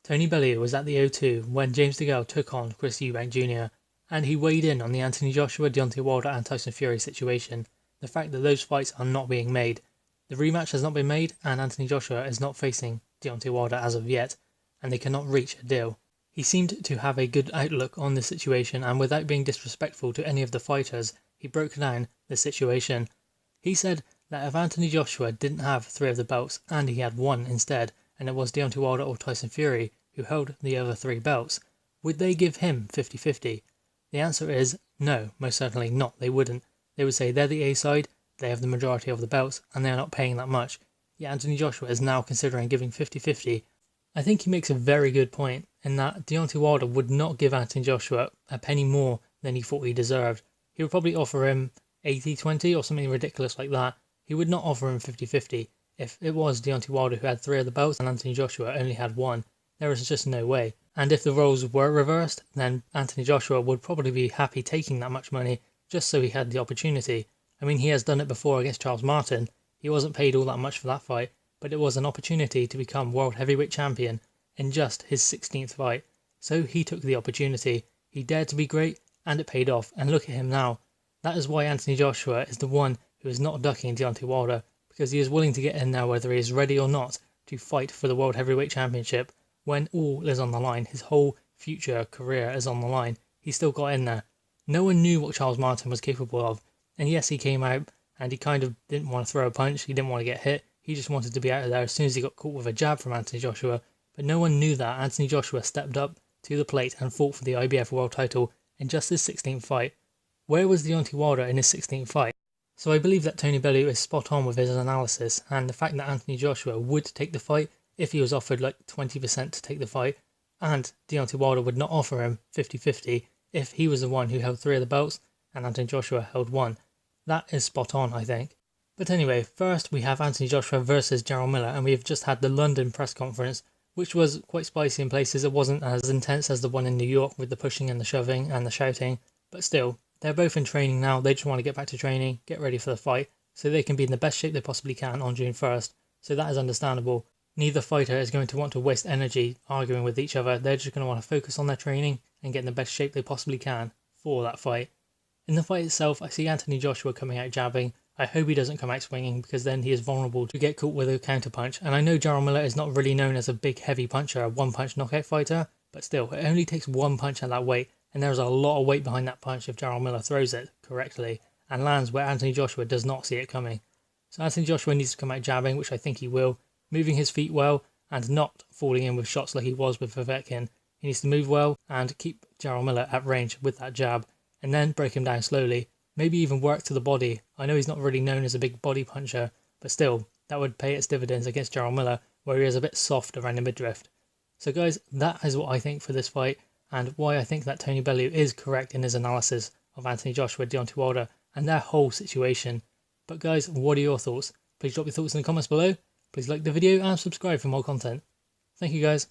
Tony Bellew was at the O2 when James DeGale took on Chris Eubank Jr., and he weighed in on the Anthony Joshua, Deontay Wilder and Tyson Fury situation, the fact that those fights are not being made. The rematch has not been made, and Anthony Joshua is not facing Deontay Wilder as of yet, and they cannot reach a deal. He seemed to have a good outlook on this situation, and without being disrespectful to any of the fighters, he broke down the situation. He said that if Anthony Joshua didn't have 3 of the belts and he had 1 instead, and it was Deontay Wilder or Tyson Fury who held the other 3 belts, would they give him 50-50? The answer is no, most certainly not. They wouldn't. They would say they're the A side, they have the majority of the belts, and they're not paying that much. Yet Anthony Joshua is now considering giving 50-50. I think he makes a very good point in that Deontay Wilder would not give Anthony Joshua a penny more than he thought he deserved. He would probably offer him 80-20 or something ridiculous like that. He would not offer him 50-50. If it was Deontay Wilder who had 3 of the belts and Anthony Joshua only had 1, there is just no way. And if the roles were reversed, then Anthony Joshua would probably be happy taking that much money just so he had the opportunity. I mean, he has done it before against Charles Martin. He wasn't paid all that much for that fight, but it was an opportunity to become world heavyweight champion in just his 16th fight. So he took the opportunity. He dared to be great, and it paid off. And look at him now. That is why Anthony Joshua is the one who is not ducking Deontay Wilder, because he is willing to get in now whether he is ready or not to fight for the world heavyweight championship. When all is on the line, his whole future career is on the line, he still got in there. No one knew what Charles Martin was capable of, and yes, he came out and he kind of didn't want to throw a punch, he didn't want to get hit, he just wanted to be out of there as soon as he got caught with a jab from Anthony Joshua, but no one knew that Anthony Joshua stepped up to the plate and fought for the IBF world title in just his 16th fight. Where was Deontay Wilder in his 16th fight? So I believe that Tony Bellew is spot on with his analysis, and the fact that Anthony Joshua would take the fight if he was offered like 20% to take the fight, and Deontay Wilder would not offer him 50-50 if he was the one who held 3 of the belts and Anthony Joshua held 1. That is spot on, I think. But anyway, first we have Anthony Joshua versus Jarrell Miller, and we've just had the London press conference, which was quite spicy in places. It wasn't as intense as the one in New York with the pushing and the shoving and the shouting, but still, they're both in training now. They just want to get back to training, get ready for the fight, so they can be in the best shape they possibly can on June 1st. So that is understandable. Neither fighter is going to want to waste energy arguing with each other. They're just going to want to focus on their training and get in the best shape they possibly can for that fight. In the fight itself, I see Anthony Joshua coming out jabbing. I hope he doesn't come out swinging, because then he is vulnerable to get caught with a counter punch. And I know Jarrell Miller is not really known as a big heavy puncher, a one-punch knockout fighter, but still, it only takes 1 punch at that weight, and there's a lot of weight behind that punch if Jarrell Miller throws it correctly and lands where Anthony Joshua does not see it coming. So Anthony Joshua needs to come out jabbing, which I think he will, moving his feet well and not falling in with shots like he was with Povetkin. He needs to move well and keep Jarrell Miller at range with that jab, and then break him down slowly. Maybe even work to the body. I know he's not really known as a big body puncher, but still, that would pay its dividends against Jarrell Miller, where he is a bit soft around the midriff. So guys, that is what I think for this fight, and why I think that Tony Bellew is correct in his analysis of Anthony Joshua, Deontay Wilder, and their whole situation. But guys, what are your thoughts? Please drop your thoughts in the comments below. Please like the video and subscribe for more content. Thank you guys.